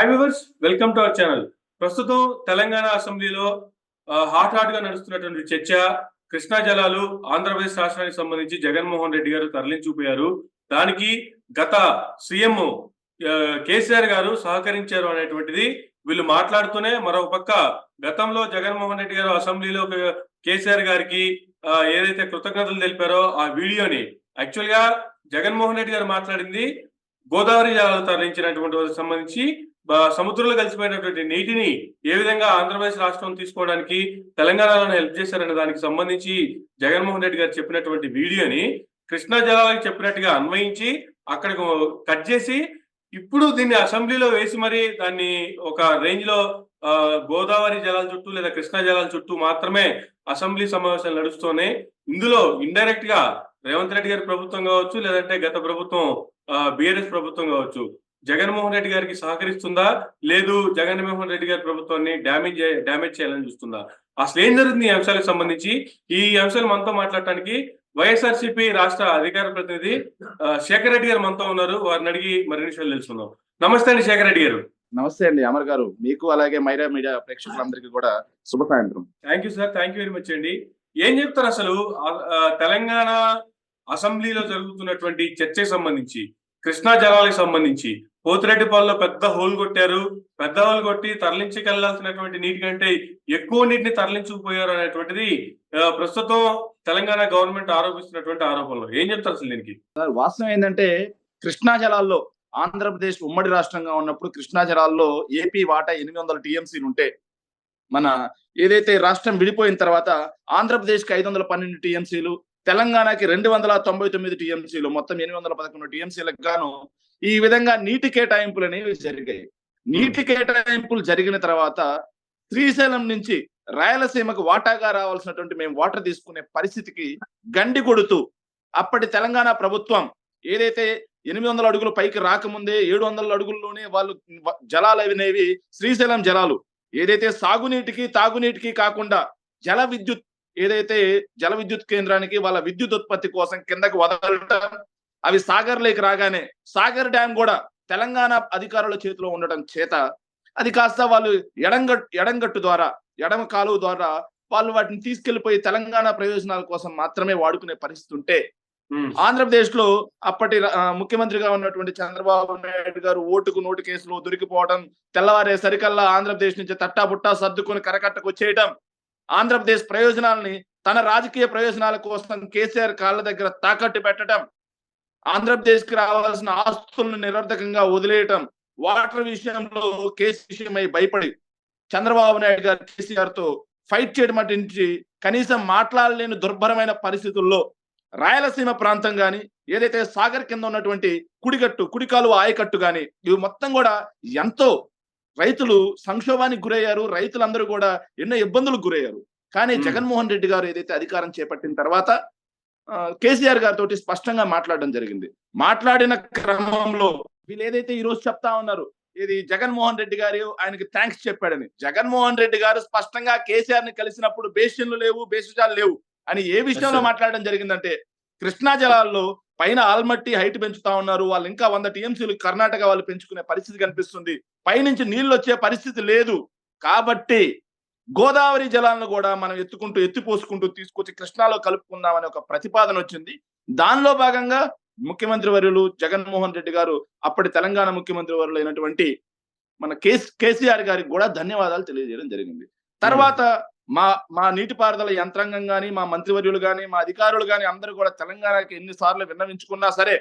Hi viewers, welcome to our channel. ప్రస్తుతం తెలంగాణ అసెంబ్లీలో hot గా నడుస్తున్నటువంటి చర్చ కృష్ణా జలాలు ఆంధ్రప్రదేశ్ రాష్ట్రానికి సంబంధించి జగన్మోహన్ రెడ్డి గారు తరలించిపోయారు. దానికి గత సీఎం కేసీఆర్ గారు సహకరించారు అనేటువంటిది వీళ్ళు మాట్లాడుతూనే, మరొక పక్క గతంలో జగన్మోహన్ రెడ్డి గారు అసెంబ్లీలో కేసీఆర్ గారికి ఏదైతే కృతజ్ఞతలు తెలిపారో ఆ వీడియోని యాక్చువల్ గా జగన్మోహన్ రెడ్డి గారు మాట్లాడింది గోదావరి జలాలు తరలించినటువంటి సంబంధించి సముద్రంలో కలిసిపోయినటువంటి నీటిని ఏ విధంగా ఆంధ్రప్రదేశ్ రాష్ట్రం తీసుకోవడానికి తెలంగాణలో హెల్ప్ చేశారనే దానికి సంబంధించి జగన్మోహన్ రెడ్డి గారు చెప్పినటువంటి వీడియోని కృష్ణా జలాలకు చెప్పినట్టుగా అన్వయించి అక్కడికి కట్ చేసి ఇప్పుడు దీన్ని అసెంబ్లీలో వేసి మరి దాన్ని ఒక రేంజ్ లో గోదావరి జలాల చుట్టూ లేదా కృష్ణా జలాల చుట్టూ మాత్రమే అసెంబ్లీ సమావేశాలు నడుస్తూనే ఇందులో ఇండైరెక్ట్ గా రేవంత్ రెడ్డి గారి ప్రభుత్వం కావచ్చు, లేదంటే గత ప్రభుత్వం బిఆర్ఎస్ ప్రభుత్వం కావచ్చు, జగన్మోహన్ రెడ్డి గారికి సహకరిస్తుందా, లేదు జగన్మోహన్ రెడ్డి గారి ప్రభుత్వాన్ని డ్యామేజ్ చేయాలని చూస్తుందా? అసలు ఏం జరుగుతుంది ఈ అంశాలకు సంబంధించి? ఈ అంశాలు మనతో మాట్లాడటానికి వైఎస్ఆర్సీపీ రాష్ట్ర అధికార ప్రతినిధి శేఖర్ రెడ్డి గారు మనతో ఉన్నారు. వారిని అడిగి మరిన్ని విషయాలు తెలుసుకుందాం. నమస్తే అండి శేఖర్ రెడ్డి గారు. నమస్తే అండి అమర్ గారు, మీకు అలాగే మైరా మీడియా ప్రేక్షకులందరికీ కూడా శుభ సాయంత్రం. Thank you sir, thank you very much అండి. ఏం చెప్తారు అసలు తెలంగాణ అసెంబ్లీలో జరుగుతున్నటువంటి చర్చకు సంబంధించి, కృష్ణా జలాలకు సంబంధించి పోతిరెడ్డిపాలెంలో పెద్ద హోల్ కొట్టారు, పెద్ద హోల్ కొట్టి తరలించుకెళ్లాల్సినటువంటి నీటి కంటే ఎక్కువ నీటిని తరలించుకుపోయారు అనేటువంటిది ప్రస్తుతం తెలంగాణ గవర్నమెంట్ ఆరోపిస్తున్నటువంటి ఆరోపణలు. ఏం చెప్తారు అసలు దీనికి? వాస్తవం ఏంటంటే, కృష్ణా జలాల్లో ఆంధ్రప్రదేశ్ ఉమ్మడి రాష్ట్రంగా ఉన్నప్పుడు కృష్ణా జలాల్లో ఏపీ వాటా 800 టీఎంసీలు ఉంటే, మన ఏదైతే రాష్ట్రం విడిపోయిన తర్వాత ఆంధ్రప్రదేశ్కి 512 టీఎంసీలు, తెలంగాణకి 299 టీఎంసీలు, మొత్తం 811 టీఎంసీలకు గాను ఈ విధంగా నీటి కేటాయింపులు అనేవి జరిగాయి. నీటి కేటాయింపులు జరిగిన తర్వాత శ్రీశైలం నుంచి రాయలసీమకు వాటాగా రావాల్సినటువంటి మేము వాటర్ తీసుకునే పరిస్థితికి గండి కొడుతూ అప్పటి తెలంగాణ ప్రభుత్వం ఏదైతే 800 అడుగులు పైకి రాకముందే 700 అడుగుల్లోనే వాళ్ళు జలాలు అనేవి శ్రీశైలం జలాలు ఏదైతే సాగునీటికి తాగునీటికి కాకుండా జల విద్యుత్ కేంద్రానికి వాళ్ళ విద్యుత్ ఉత్పత్తి కోసం కిందకు వదలటం, అవి సాగర్ లేక్ రాగానే సాగర్ డ్యామ్ కూడా తెలంగాణ అధికారుల చేతిలో ఉండటం చేత అది కాస్త వాళ్ళు ఎడంగట్టు ద్వారా, ఎడమ కాలువ ద్వారా వాళ్ళు వాటిని తీసుకెళ్లిపోయి తెలంగాణ ప్రయోజనాల కోసం మాత్రమే వాడుకునే పరిస్థితి ఉంటే, ఆంధ్రప్రదేశ్ లో అప్పటి ముఖ్యమంత్రిగా ఉన్నటువంటి చంద్రబాబు నాయుడు గారు ఓటుకు నోటు కేసులో దొరికిపోవడం, తెల్లవారే సరికల్లా ఆంధ్రప్రదేశ్ నుంచి తట్టాబుట్టా సర్దుకొని కరకట్టకు వచ్చేయటం, ఆంధ్రప్రదేశ్ ప్రయోజనాలని తన రాజకీయ ప్రయోజనాల కోసం కేసీఆర్ కాళ్ళ దగ్గర తాకట్టు పెట్టడం, ఆంధ్రప్రదేశ్ కి రావాల్సిన ఆస్తులను నిరర్ధకంగా వదిలేయటం, వాటర్ విషయంలో కేసు విషయమై భయపడి చంద్రబాబు నాయుడు గారు కేసీఆర్ తో ఫైట్ చేయడం నుంచి కనీసం మాట్లాడలేని దుర్భరమైన పరిస్థితుల్లో రాయలసీమ ప్రాంతం గాని, ఏదైతే సాగర్ కింద ఉన్నటువంటి కుడికాలువ ఆయకట్టు గాని, ఇవి మొత్తం కూడా ఎంతో రైతులు సంక్షోభానికి గురయ్యారు. రైతులందరూ కూడా ఎన్నో ఇబ్బందులకు గురయ్యారు. కానీ జగన్మోహన్ రెడ్డి గారు ఏదైతే అధికారం చేపట్టిన తర్వాత కేసీఆర్ గారితో స్పష్టంగా మాట్లాడడం జరిగింది. మాట్లాడిన క్రమంలో వీళ్ళు ఏదైతే ఈ రోజు చెప్తా ఉన్నారు, ఇది జగన్మోహన్ రెడ్డి గారు ఆయనకి థ్యాంక్స్ చెప్పాడని, జగన్మోహన్ రెడ్డి గారు స్పష్టంగా కేసీఆర్ ని కలిసినప్పుడు బేసిన్లు లేవు, బేసిజాలు లేవు అని ఏ విషయంలో మాట్లాడడం జరిగిందంటే, కృష్ణా జలాల్లో పైన ఆల్మట్టి హైట్ పెంచుతా ఉన్నారు, వాళ్ళు ఇంకా 100 టీఎంసీలు కర్ణాటక వాళ్ళు పెంచుకునే పరిస్థితి కనిపిస్తుంది, పైనుంచి నీళ్లు వచ్చే పరిస్థితి లేదు, కాబట్టి గోదావరి జలాలను కూడా మనం ఎత్తిపోసుకుంటూ తీసుకొచ్చి కృష్ణాలో కలుపుకుందామని ఒక ప్రతిపాదన వచ్చింది. దానిలో భాగంగా ముఖ్యమంత్రి వర్యులు జగన్మోహన్ రెడ్డి గారు అప్పటి తెలంగాణ ముఖ్యమంత్రి వర్యులు అయినటువంటి మన కేసీఆర్ గారికి కూడా ధన్యవాదాలు తెలియజేయడం జరిగింది. తర్వాత మా నీటిపారుదల యంత్రాంగం గాని, మా మంత్రివర్యులు గాని, మా అధికారులు గాని అందరూ కూడా తెలంగాణకి ఎన్నిసార్లు విన్నవించుకున్నా సరే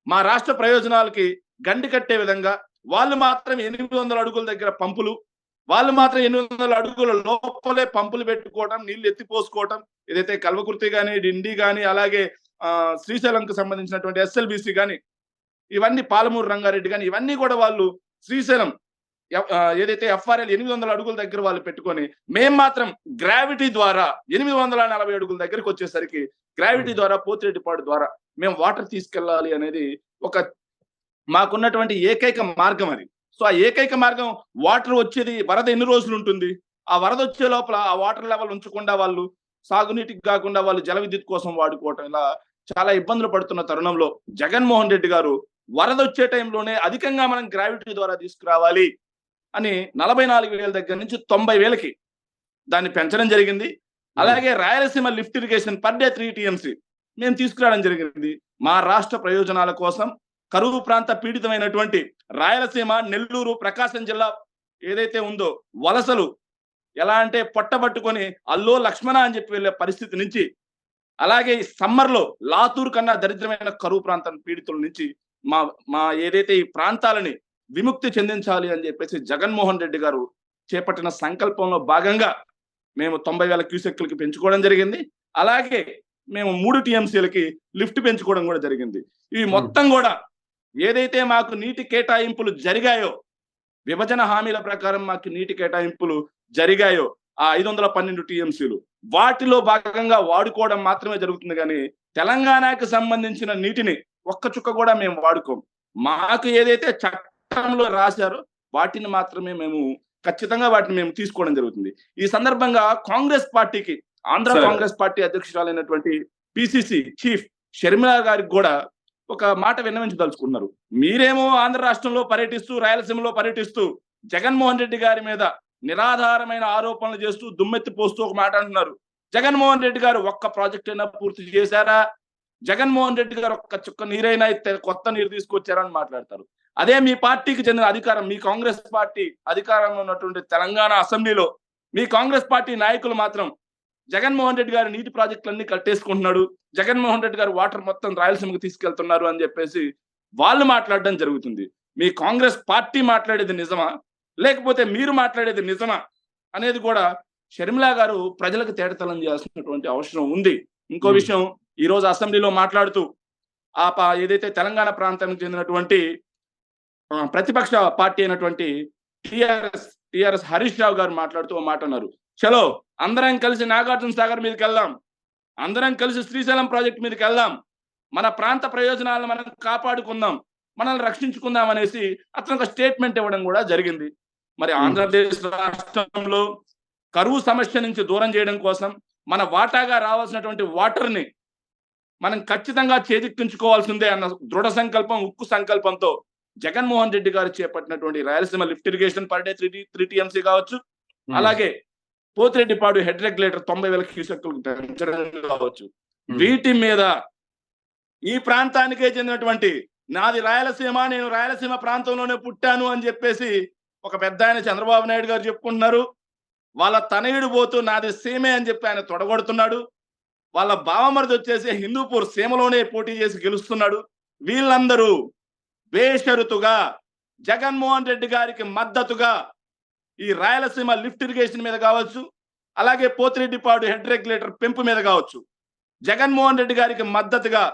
మా రాష్ట్ర ప్రయోజనాలకి గండి కట్టే విధంగా వాళ్ళు మాత్రం 800 అడుగుల దగ్గర పంపులు, వాళ్ళు మాత్రం 800 అడుగుల లోపలే పంపులు పెట్టుకోవడం, నీళ్లు ఎత్తిపోసుకోవటం, ఏదైతే కల్వకుర్తి గాని, డిండి గాని, అలాగే శ్రీశైలంకు సంబంధించినటువంటి ఎస్ఎల్బిసి గాని, ఇవన్నీ పాలమూరు రంగారెడ్డి గాని, ఇవన్నీ కూడా వాళ్ళు శ్రీశైలం ఏదైతే ఎఫ్ఆర్ఎల్ 800 అడుగుల దగ్గర వాళ్ళు పెట్టుకొని, మేము మాత్రం గ్రావిటీ ద్వారా 840 అడుగుల దగ్గరికి వచ్చేసరికి గ్రావిటీ ద్వారా పోతిరెడ్డిపాడు ద్వారా మేము వాటర్ తీసుకెళ్ళాలి అనేది ఒక మాకున్నటువంటి ఏకైక మార్గం అది. సో ఆ ఏకైక మార్గం వాటర్ వచ్చేది, వరద ఎన్ని రోజులు ఉంటుంది, ఆ వరద వచ్చే లోపల ఆ వాటర్ లెవెల్ ఉంచకుండా వాళ్ళు సాగునీటికి కాకుండా వాళ్ళు జల విద్యుత్ కోసం వాడుకోవటం, ఇలా చాలా ఇబ్బందులు పడుతున్న తరుణంలో జగన్మోహన్ రెడ్డి గారు వరద వచ్చే టైంలోనే అధికంగా మనం గ్రావిటీ ద్వారా తీసుకురావాలి అని 44,000 దగ్గర నుంచి 90,000కి దాన్ని పెంచడం జరిగింది. అలాగే Rayalaseema lift irrigation per day 3 TMC మేము తీసుకురావడం జరిగింది. మా రాష్ట్ర ప్రయోజనాల కోసం కరువు ప్రాంత పీడితమైనటువంటి రాయలసీమ, నెల్లూరు, ప్రకాశం జిల్లా ఏదైతే ఉందో వలసలు ఎలా అంటే పొట్టబట్టుకొని అల్లో లక్ష్మణ అని చెప్పి వెళ్ళే పరిస్థితి నుంచి, అలాగే ఈ సమ్మర్లో లాతూర్ కన్నా దరిద్రమైన కరువు ప్రాంతం పీడితుల నుంచి మా ఏదైతే ఈ ప్రాంతాలని విముక్తి చెందించాలి అని చెప్పేసి జగన్మోహన్ రెడ్డి గారు చేపట్టిన సంకల్పంలో భాగంగా మేము 90,000 క్యూసెక్లకి పెంచుకోవడం జరిగింది. అలాగే మేము 3 టీఎంసీలకి లిఫ్ట్ పెంచుకోవడం కూడా జరిగింది. ఇవి మొత్తం కూడా ఏదైతే మాకు నీటి కేటాయింపులు జరిగాయో, విభజన హామీల ప్రకారం మాకు నీటి కేటాయింపులు జరిగాయో ఆ 512 టీఎంసీలు వాటిలో భాగంగా వాడుకోవడం మాత్రమే జరుగుతుంది. కానీ తెలంగాణకు సంబంధించిన నీటిని ఒక్క చుక్క కూడా మేము వాడుకోం. మాకు ఏదైతే చట్టంలో రాశారో వాటిని మాత్రమే మేము ఖచ్చితంగా వాటిని మేము తీసుకోవడం జరుగుతుంది. ఈ సందర్భంగా కాంగ్రెస్ పార్టీకి, ఆంధ్ర కాంగ్రెస్ పార్టీ అధ్యక్షురాలైనటువంటి పిసిసి చీఫ్ షర్మిల గారికి కూడా ఒక మాట విన్నవించదలుచుకున్నారు. మీరేమో ఆంధ్ర రాష్ట్రంలో పర్యటిస్తూ, రాయలసీమలో పర్యటిస్తూ జగన్మోహన్ రెడ్డి గారి మీద నిరాధారమైన ఆరోపణలు చేస్తూ దుమ్మెత్తి పోస్తూ ఒక మాట అంటున్నారు. జగన్మోహన్ రెడ్డి గారు ఒక్క ప్రాజెక్ట్ అయినా పూర్తి చేశారా? జగన్మోహన్ రెడ్డి గారు ఒక్క చుక్క నీరైనా కొత్త నీరు తీసుకొచ్చారా అని మాట్లాడతారు. అదే మీ పార్టీకి చెందిన అధికారం, మీ కాంగ్రెస్ పార్టీ అధికారంలో ఉన్నటువంటి తెలంగాణ అసెంబ్లీలో మీ కాంగ్రెస్ పార్టీ నాయకులు మాత్రం జగన్మోహన్ రెడ్డి గారు నీటి ప్రాజెక్టులన్నీ కట్టేసుకుంటున్నాడు, జగన్మోహన్ రెడ్డి గారు వాటర్ మొత్తం రాయలసీమకు తీసుకెళ్తున్నారు అని చెప్పేసి వాళ్ళు మాట్లాడడం జరుగుతుంది. మీ కాంగ్రెస్ పార్టీ మాట్లాడేది నిజమా, లేకపోతే మీరు మాట్లాడేది నిజమా అనేది కూడా షర్మిల గారు ప్రజలకు తేటతలం చేయాల్సినటువంటి అవసరం ఉంది. ఇంకో విషయం, ఈ రోజు అసెంబ్లీలో మాట్లాడుతూ ఏదైతే తెలంగాణ ప్రాంతానికి చెందినటువంటి ప్రతిపక్ష పార్టీ అయినటువంటి టిఆర్ఎస్ హరీష్ రావు గారు మాట్లాడుతూ ఒక మాట అన్నారు. చలో అందరం కలిసి నాగార్జున సాగర్ మీదకి వెళ్దాం, అందరం కలిసి శ్రీశైలం ప్రాజెక్ట్ మీదకి వెళ్దాం, మన ప్రాంత ప్రయోజనాలను మనం కాపాడుకుందాం, మనల్ని రక్షించుకుందాం అనేసి అతను ఒక స్టేట్మెంట్ ఇవ్వడం కూడా జరిగింది. మరి ఆంధ్రప్రదేశ్ రాష్ట్రంలో కరువు సమస్య నుంచి దూరం చేయడం కోసం మన వాటాగా రావాల్సినటువంటి వాటర్ ని మనం ఖచ్చితంగా చేజిక్కించుకోవాల్సిందే అన్న దృఢ సంకల్పం, ఉక్కు సంకల్పంతో జగన్మోహన్ రెడ్డి గారు చేపట్టినటువంటి Rayalaseema lift irrigation per day 3 TMC కావచ్చు, అలాగే పోతిరెడ్డిపాడు హెడ్ రెగ్యులేటర్ 90,000 క్యూసెక్లకు పెంచడం కావచ్చు, వీటి మీద ఈ ప్రాంతానికే చెందినటువంటి నాది రాయలసీమ, నేను రాయలసీమ ప్రాంతంలోనే పుట్టాను అని చెప్పేసి ఒక పెద్ద ఆయన చంద్రబాబు నాయుడు గారు చెప్పుకుంటున్నారు. వాళ్ళ తనయుడు పోతూ నాది సీమే అని చెప్పి ఆయన తొడగొడుతున్నాడు. వాళ్ళ బావమరిది వచ్చేసి హిందూపూర్ సీమలోనే పోటీ చేసి గెలుస్తున్నాడు. వీళ్ళందరూ బేషరతుగా జగన్మోహన్ రెడ్డి గారికి మద్దతుగా ఈ రాయలసీమ లిఫ్ట్ ఇరిగేషన్ మీద కావచ్చు, అలాగే పోతిరెడ్డిపాడు హెడ్ రెగ్యులేటర్ పెంపు మీద కావచ్చు జగన్మోహన్ రెడ్డి గారికి మద్దతుగా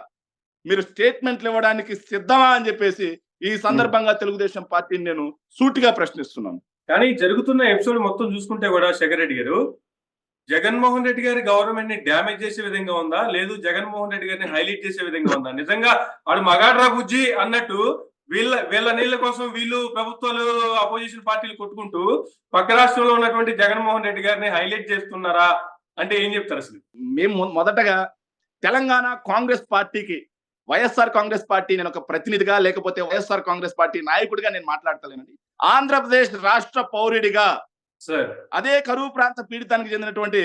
మీరు స్టేట్మెంట్లు ఇవ్వడానికి సిద్ధమా అని చెప్పేసి ఈ సందర్భంగా తెలుగుదేశం పార్టీని నేను సూటిగా ప్రశ్నిస్తున్నాను. కానీ జరుగుతున్న ఎపిసోడ్ మొత్తం చూసుకుంటే కూడా శేఖర్ రెడ్డి గారు, జగన్మోహన్ రెడ్డి గారి గవర్నమెంట్ ని డ్యామేజ్ చేసే విధంగా ఉందా, లేదు జగన్మోహన్ రెడ్డి గారిని హైలైట్ చేసే విధంగా ఉందా? నిజంగా వాడు మగాడ్రా బుజ్జి అన్నట్టు వీళ్ళ నీళ్ల కోసం వీళ్ళు ప్రభుత్వాలు, అపోజిషన్ పార్టీలు కొట్టుకుంటూ పక్క రాష్ట్రంలో ఉన్నటువంటి జగన్మోహన్ రెడ్డి గారిని హైలైట్ చేస్తున్నారా అంటే ఏం చెప్తారు? అసలు మేము మొదటగా తెలంగాణ కాంగ్రెస్ పార్టీకి, వైఎస్ఆర్ కాంగ్రెస్ పార్టీ నేను ఒక ప్రతినిధిగా, లేకపోతే వైఎస్ఆర్ కాంగ్రెస్ పార్టీ నాయకుడిగా నేను మాట్లాడతలేనండి. ఆంధ్రప్రదేశ్ రాష్ట్ర పౌరుడిగా అదే కరువు ప్రాంత పీడితానికి చెందినటువంటి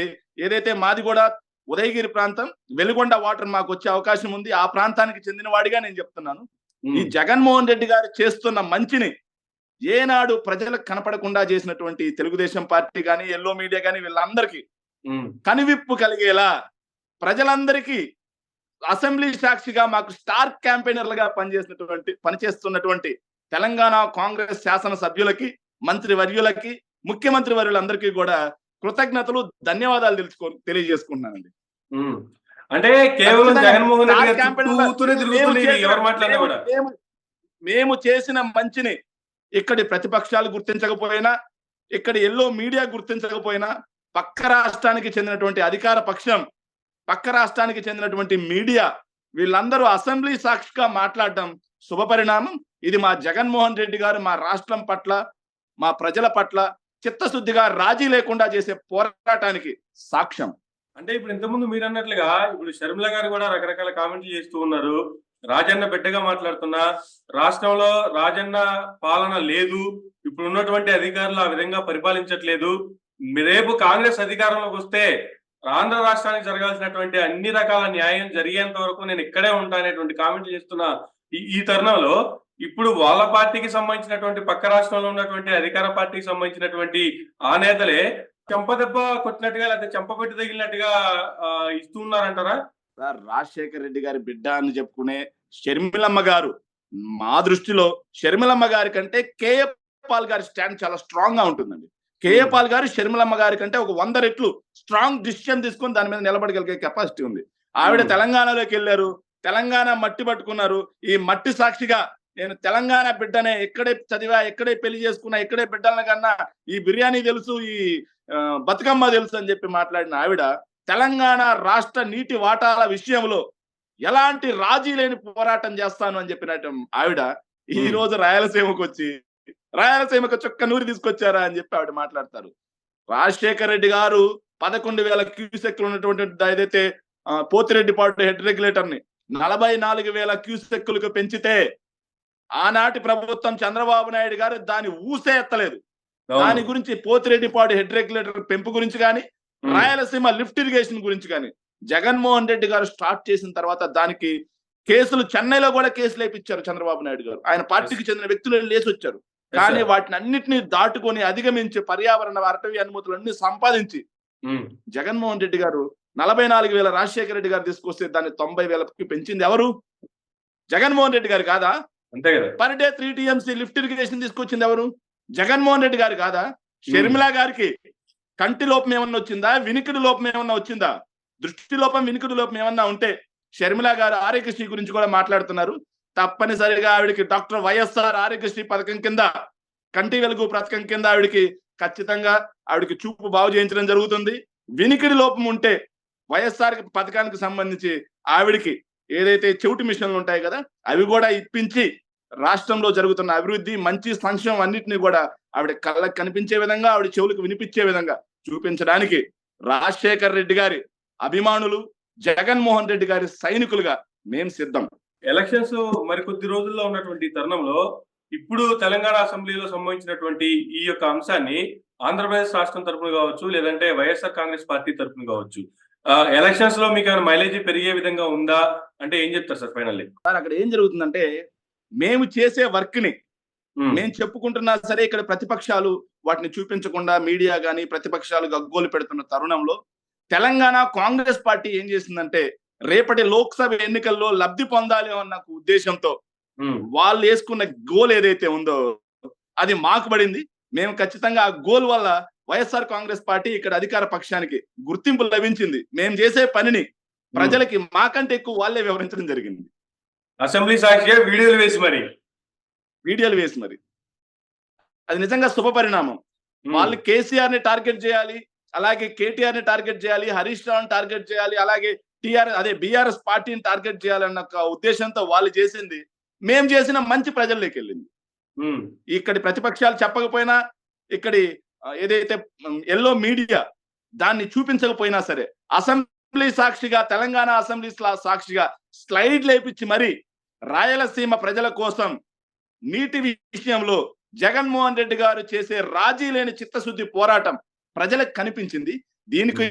ఏదైతే మాది కూడా ఉదయగిరి ప్రాంతం, వెలుగొండ వాటర్ మాకు వచ్చే అవకాశం ఉంది, ఆ ప్రాంతానికి చెందిన వాడిగా నేను చెప్తున్నాను. ఈ జగన్మోహన్ రెడ్డి గారు చేస్తున్న మంచిని ఏనాడు ప్రజలకు కనపడకుండా చేసినటువంటి తెలుగుదేశం పార్టీ కానీ, ఎల్లో మీడియా కానీ వీళ్ళందరికీ కనివిప్పు కలిగేలా ప్రజలందరికీ అసెంబ్లీ సాక్షిగా మాకు స్టార్ క్యాంపెయినర్లుగా పనిచేస్తున్నటువంటి తెలంగాణ కాంగ్రెస్ శాసన సభ్యులకి, మంత్రి వర్యులకి, ముఖ్యమంత్రి వర్యులందరికీ కూడా కృతజ్ఞతలు, ధన్యవాదాలు తెలియజేసుకుంటున్నానండి. అంటే కేవలం జగన్మోహన్ మేము చేసిన మంచిని ఇక్కడి ప్రతిపక్షాలు గుర్తించకపోయినా, ఇక్కడి ఎల్లో మీడియా గుర్తించకపోయినా, పక్క రాష్ట్రానికి చెందినటువంటి అధికార పక్షం, పక్క రాష్ట్రానికి చెందినటువంటి మీడియా వీళ్ళందరూ అసెంబ్లీ సాక్షిగా మాట్లాడడం శుభపరిణామం. ఇది మా జగన్మోహన్ రెడ్డి గారు మా రాష్ట్రం పట్ల, మా ప్రజల పట్ల చిత్తశుద్ధిగా రాజీ లేకుండా చేసే పోరాటానికి సాక్ష్యం. అంటే ఇప్పుడు ఇంతకుముందు మీరు అన్నట్లుగా ఇప్పుడు షర్మిల గారు కూడా రకరకాల కామెంట్లు చేస్తూ ఉన్నారు. రాజన్న బిడ్డగా మాట్లాడుతున్నా, రాష్ట్రంలో రాజన్న పాలన లేదు, ఇప్పుడు ఉన్నటువంటి అధికారులు ఆ విధంగా పరిపాలించట్లేదు, రేపు కాంగ్రెస్ అధికారంలోకి వస్తే ఆంధ్ర రాష్ట్రానికి జరగాల్సినటువంటి అన్ని రకాల న్యాయం జరిగేంత వరకు నేను ఇక్కడే ఉంటా అనేటువంటి కామెంట్లు చేస్తున్న ఈ తరుణంలో ఇప్పుడు వాళ్ళ పార్టీకి సంబంధించినటువంటి పక్క రాష్ట్రంలో ఉన్నటువంటి అధికార పార్టీకి సంబంధించినటువంటి ఆ నేతలే చెంపదెబ్బ కొట్టినట్టుగా లేకపోతే చెంపపెట్టు తగిలినట్టుగా ఇస్తూ ఉన్నారంటారా? సార్, రాజశేఖర రెడ్డి గారి బిడ్డ అని చెప్పుకునే షర్మిలమ్మ గారు, మా దృష్టిలో షర్మిలమ్మ గారి కంటే కేఏ పాల్ గారి స్టాండ్ చాలా స్ట్రాంగ్ గా ఉంటుందండి. కేఏ పాల్ గారు షర్మిలమ్మ గారి కంటే ఒక 100 రెట్లు స్ట్రాంగ్ డిసిషన్ తీసుకొని దాని మీద నిలబడగలిగే కెపాసిటీ ఉంది. ఆవిడ తెలంగాణలోకి వెళ్ళారు, తెలంగాణ మట్టి పట్టుకున్నారు. ఈ మట్టి సాక్షిగా నేను తెలంగాణ బిడ్డనే, ఎక్కడే చదివా, ఎక్కడే పెళ్లి చేసుకున్నా, ఎక్కడే బిడ్డల కన్నా ఈ బిర్యానీ తెలుసు, ఈ బతుకమ్మ తెలుసు అని చెప్పి మాట్లాడిన ఆవిడ తెలంగాణ రాష్ట్ర నీటి వాటాల విషయంలో ఎలాంటి రాజీ లేని పోరాటం చేస్తాను అని చెప్పినట్టు ఆవిడ ఈ రోజు రాయలసీమకు చుక్క నూరి తీసుకొచ్చారా అని చెప్పి ఆవిడ మాట్లాడతారు. రాజశేఖర రెడ్డి గారు 11,000 క్యూసెక్లు ఉన్నటువంటి ఏదైతే పోతిరెడ్డిపాడు హెడ్ రెగ్యులేటర్ ని 44,000 క్యూసెక్కులకు పెంచితే ఆనాటి ప్రభుత్వం చంద్రబాబు నాయుడు గారు దాని ఊసే ఎత్తలేదు. దాని గురించి పోతిరెడ్డిపాడు హెడ్ రెగ్యులేటర్ పెంపు గురించి కానీ, రాయలసీమ లిఫ్ట్ ఇరిగేషన్ గురించి కానీ జగన్మోహన్ రెడ్డి గారు స్టార్ట్ చేసిన తర్వాత దానికి కేసులు, చెన్నైలో కూడా కేసులు వేయించారు చంద్రబాబు నాయుడు గారు. ఆయన పార్టీకి చెందిన వ్యక్తులు లేచి వచ్చారు. కానీ వాటిని అన్నిటినీ దాటుకొని అధిగమించి పర్యావరణ అటవీ అనుమతులన్నీ సంపాదించి జగన్మోహన్ రెడ్డి గారు 44,000 రాజశేఖర రెడ్డి గారు తీసుకొస్తే దాన్ని 90,000కి పెంచింది ఎవరు? జగన్మోహన్ రెడ్డి గారు కాదా? అంతే కదా. Per day 3 TMC lift irrigation తీసుకొచ్చింది ఎవరు? జగన్మోహన్ రెడ్డి గారు కాదా? షర్మిల గారికి కంటి లోపం ఏమన్నా వచ్చిందా? వినికిడి లోపం ఏమన్నా వచ్చిందా? దృష్టి లోపం, వినికిడి లోపం ఏమన్నా ఉంటే షర్మిల గారు ఆరోగ్యశ్రీ గురించి కూడా మాట్లాడుతున్నారు. తప్పనిసరిగా ఆవిడకి డాక్టర్ వైఎస్ఆర్ ఆరోగ్యశ్రీ పథకం కింద, కంటి వెలుగు పథకం కింద ఆవిడకి ఖచ్చితంగా ఆవిడకి చూపు బాగు చేయించడం జరుగుతుంది. వినికిడి లోపం ఉంటే వైఎస్ఆర్ పథకానికి సంబంధించి ఆవిడకి ఏదైతే చెవిటి మిషన్లు ఉంటాయి కదా, అవి కూడా ఇప్పించి రాష్ట్రంలో జరుగుతున్న అభివృద్ధి, మంచి సంక్షేమం అన్నింటినీ కూడా ఆవిడ కళ్ళకు కనిపించే విధంగా, ఆవిడ చెవులకు వినిపించే విధంగా చూపించడానికి రాజశేఖర్ రెడ్డి గారి అభిమానులు, జగన్మోహన్ రెడ్డి గారి సైనికులుగా మేము సిద్ధం. ఎలక్షన్స్ మరికొద్ది రోజుల్లో ఉన్నటువంటి తరుణంలో ఇప్పుడు తెలంగాణ అసెంబ్లీలో సంబంధించినటువంటి ఈ యొక్క అంశాన్ని ఆంధ్రప్రదేశ్ రాష్ట్రం తరపున కావచ్చు, లేదంటే వైఎస్ఆర్ కాంగ్రెస్ పార్టీ తరపున కావచ్చు, ఎలక్షన్స్ లో మీకు ఏమైనా మైలేజీ పెరిగే విధంగా ఉందా అంటే ఏం చెప్తారు సార్ ఫైనల్లీ? సార్, అక్కడ ఏం జరుగుతుందంటే మేము చేసే వర్క్ ని మేము చెప్పుకుంటున్నా సరే, ఇక్కడ ప్రతిపక్షాలు వాటిని చూపించకుండా మీడియా గాని ప్రతిపక్షాలు గగ్గోలు పెడుతున్న తరుణంలో తెలంగాణ కాంగ్రెస్ పార్టీ ఏం చేసిందంటే రేపటి లోక్సభ ఎన్నికల్లో లబ్ధి పొందాలి అన్న ఉద్దేశంతో వాళ్ళు వేసుకున్న గోల్ ఏదైతే ఉందో అది మాకు పడింది. మేము ఖచ్చితంగా ఆ గోల్ వల్ల వైఎస్ఆర్ కాంగ్రెస్ పార్టీ ఇక్కడ అధికార పక్షానికి గుర్తింపు లభించింది. మేము చేసే పనిని ప్రజలకి మాకంటే ఎక్కువ వాళ్ళే వివరించడం జరిగింది. అసెంబ్లీ సాక్షిగా వీడియోలు వేసి మరి అది నిజంగా శుభ పరిణామం. వాళ్ళు కేసీఆర్ ని టార్గెట్ చేయాలి, అలాగే కేటీఆర్ ని టార్గెట్ చేయాలి, హరీష్ రావు టార్గెట్ చేయాలి, అలాగే బీఆర్ఎస్ పార్టీని టార్గెట్ చేయాలన్న ఉద్దేశంతో వాళ్ళు చేసింది, మేము చేసిన మంచి ప్రజల్లోకి వెళ్ళింది. ఇక్కడి ప్రతిపక్షాలు చెప్పకపోయినా, ఇక్కడి ఏదైతే ఎల్లో మీడియా దాన్ని చూపించకపోయినా సరే, అసెంబ్లీ సాక్షిగా, తెలంగాణ అసెంబ్లీ సాక్షిగా స్లైడ్ లేపించి మరి రాయలసీమ ప్రజల కోసం నీటి విషయంలో జగన్మోహన్ రెడ్డి గారు చేసే రాజీ లేని చిత్తశుద్ధి పోరాటం ప్రజలకు కనిపించింది. దీనికి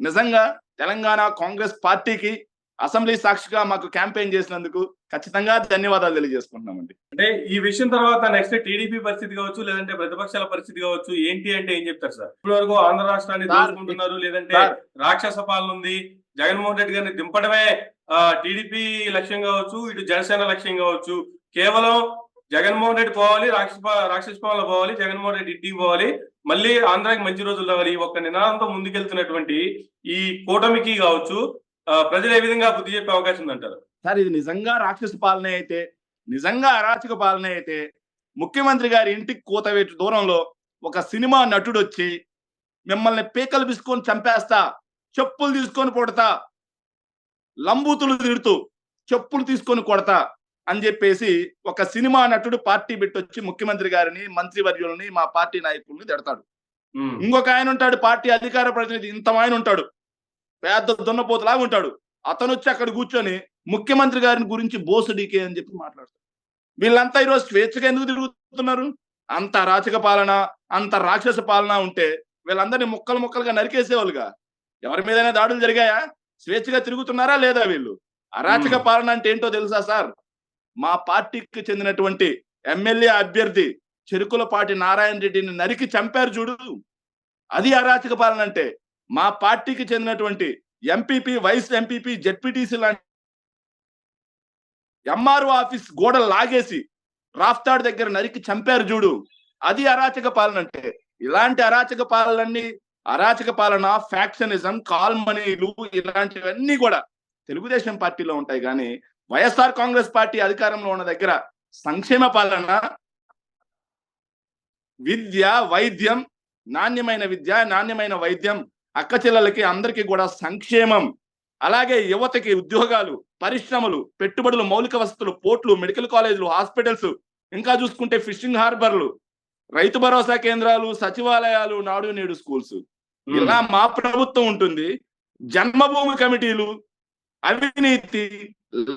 నిజంగా తెలంగాణ కాంగ్రెస్ పార్టీకి అసెంబ్లీ సాక్షిగా మాకు క్యాంపెయిన్ చేసినందుకు ఖచ్చితంగా ధన్యవాదాలు తెలియజేసుకుంటున్నామండి. అంటే ఈ విషయం తర్వాత నెక్స్ట్ టీడీపీ పరిస్థితి కావచ్చు, లేదంటే ప్రతిపక్షాల పరిస్థితి కావచ్చు, ఏంటి అంటే ఏం చెప్తారు సార్? ఇప్పటి వరకు ఆంధ్ర రాష్ట్రాన్ని దోచుకుంటున్నారు, లేదంటే రాక్షస పాలన ఉంది, జగన్మోహన్ రెడ్డి గారిని దింపడమే టీడీపీ లక్ష్యం కావచ్చు, ఇటు జనసేన లక్ష్యం కావచ్చు, కేవలం జగన్మోహన్ రెడ్డి పోవాలి, రాక్షస పాలన పోవాలి, జగన్మోహన్ రెడ్డి ఇంటికి పోవాలి, మళ్ళీ ఆంధ్రాకి మంచి రోజులు రావాలి, ఒక్క నినాదంతో ముందుకెళ్తున్నటువంటి ఈ కూటమికి కావచ్చు ప్రజలు ఏ విధంగా బుద్ధి చెప్పే అవకాశం ఉందంటారు? సార్, ఇది నిజంగా రాక్షస పాలన అయితే, నిజంగా అరాచక పాలన అయితే, ముఖ్యమంత్రి గారి ఇంటికి కూతవేటు దూరంలో ఒక సినిమా నటుడు వచ్చి మిమ్మల్ని పీకలు బిసుకొని చంపేస్తా, చెప్పులు తీసుకొని కొడతా, లంబూతులు తిడుతూ చెప్పులు తీసుకొని కొడతా అని చెప్పేసి ఒక సినిమా నటుడు పార్టీ పెట్టొచ్చి ముఖ్యమంత్రి గారిని, మంత్రివర్యులని, మా పార్టీ నాయకుల్ని తిడతాడు. ఇంకొక ఆయన ఉంటాడు, పార్టీ అధికార ప్రతినిధి, ఇంత ఆయన ఉంటాడు, పెద్ద దున్నపోతులాగా ఉంటాడు. అతను వచ్చి అక్కడ కూర్చొని ముఖ్యమంత్రి గారిని గురించి బోసుడికే అని చెప్పి మాట్లాడతారు. వీళ్ళంతా ఈరోజు స్వేచ్ఛగా ఎందుకు తిరుగుతున్నారు? అంత అరాచక పాలన, అంత రాక్షస పాలన ఉంటే వీళ్ళందరినీ ముక్కలు ముక్కలుగా నరికేసేవాళ్ళుగా. ఎవరి మీదైనా దాడులు జరిగాయా? స్వేచ్ఛగా తిరుగుతున్నారా లేదా వీళ్ళు? అరాచక పాలన అంటే ఏంటో తెలుసా సార్? మా పార్టీకి చెందినటువంటి ఎమ్మెల్యే అభ్యర్థి చెరుకులపాటి నారాయణ రెడ్డిని నరికి చంపారు చూడు, అది అరాచక పాలన అంటే. మా పార్టీకి చెందినటువంటి ఎంపీపీ, వైస్ ఎంపీపీ, జెడ్పీటీసీ లాంటి ఎంఆర్ఓ ఆఫీస్ గోడ లాగేసి రాఫ్తాడ్ దగ్గర నరికి చంపారు చూడు, అది అరాచక పాలన అంటే. ఇలాంటి అరాచక పాలనన్నీ, అరాచక పాలన, ఫ్యాక్షనిజం, కాల్మనీలు, ఇలాంటివన్నీ కూడా తెలుగుదేశం పార్టీలో ఉంటాయి. కానీ వైఎస్ఆర్ కాంగ్రెస్ పార్టీ అధికారంలో ఉన్న దగ్గర సంక్షేమ పాలన, విద్య, వైద్యం, నాణ్యమైన విద్య, నాణ్యమైన వైద్యం, అక్క చెల్లెలకి అందరికీ కూడా సంక్షేమం, అలాగే యువతకి ఉద్యోగాలు, పరిశ్రమలు, పెట్టుబడులు, మౌలిక వసతులు, పోర్ట్లు, మెడికల్ కాలేజీలు, హాస్పిటల్స్, ఇంకా చూసుకుంటే ఫిషింగ్ హార్బర్లు, రైతు భరోసా కేంద్రాలు, సచివాలయాలు, నాడు నేడు స్కూల్స్, ఇలా మా ప్రభుత్వం ఉంటుంది. జన్మభూమి కమిటీలు, అవినీతి,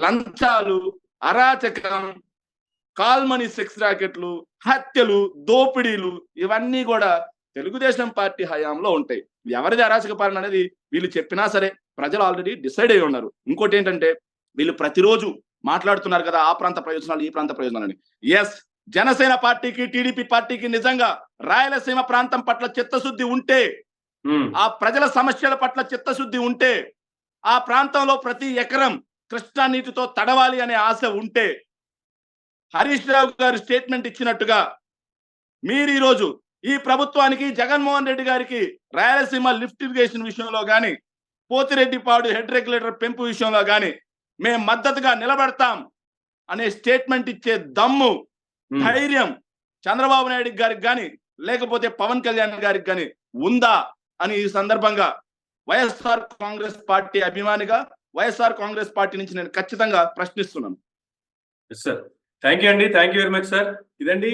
లంచాలు, అరాచకం, కాల్మనీ సెక్స్ రాకెట్లు, హత్యలు, దోపిడీలు, ఇవన్నీ కూడా తెలుగుదేశం పార్టీ హయాంలో ఉంటాయి. ఎవరిది అరాచక పాలన అనేది వీళ్ళు చెప్పినా సరే ప్రజలు ఆల్రెడీ డిసైడ్ అయి ఉన్నారు. ఇంకోటి ఏంటంటే, వీళ్ళు ప్రతిరోజు మాట్లాడుతున్నారు కదా ఆ ప్రాంత ప్రయోజనాలు, ఈ ప్రాంత ప్రయోజనాలని. ఎస్, జనసేన పార్టీకి, టీడీపీ పార్టీకి నిజంగా రాయలసీమ ప్రాంతం పట్ల చిత్తశుద్ధి ఉంటే, ఆ ప్రజల సమస్యల పట్ల చిత్తశుద్ధి ఉంటే, ఆ ప్రాంతంలో ప్రతి ఎకరం కృష్ణా నీటితో తడవాలి అనే ఆశ ఉంటే, హరీష్ రావు గారు స్టేట్మెంట్ ఇచ్చినట్టుగా మీరు ఈరోజు ఈ ప్రభుత్వానికి, జగన్మోహన్ రెడ్డి గారికి రాయలసీమ లిఫ్ట్ ఇరిగేషన్ విషయంలో కానీ, పోతిరెడ్డిపాడు హెడ్ రెగ్యులేటర్ పెంపు విషయంలో కానీ మేము మద్దతుగా నిలబడతాం అనే స్టేట్మెంట్ ఇచ్చే దమ్ము, ధైర్యం చంద్రబాబు నాయుడు గారికి కానీ, లేకపోతే పవన్ కళ్యాణ్ గారికి కానీ ఉందా అని ఈ సందర్భంగా వైఎస్ఆర్ కాంగ్రెస్ పార్టీ అభిమానిగా, వైఎస్ఆర్ కాంగ్రెస్ పార్టీ నుంచి నేను ఖచ్చితంగా ప్రశ్నిస్తున్నాను. సార్, థ్యాంక్ యూ అండి, thank you very much sir. ఇదండి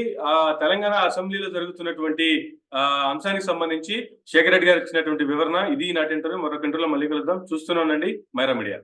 తెలంగాణ అసెంబ్లీలో జరుగుతున్నటువంటి అంశానికి సంబంధించి శేఖర్ రెడ్డి గారు ఇచ్చినటువంటి వివరణ. ఇది నాటి ఇంటర్వ్యూ. మరొక ఇంటర్వ్యూలో మళ్ళీ కలుద్దాం. చూస్తూనే ఉండండి మైరా మీడియా.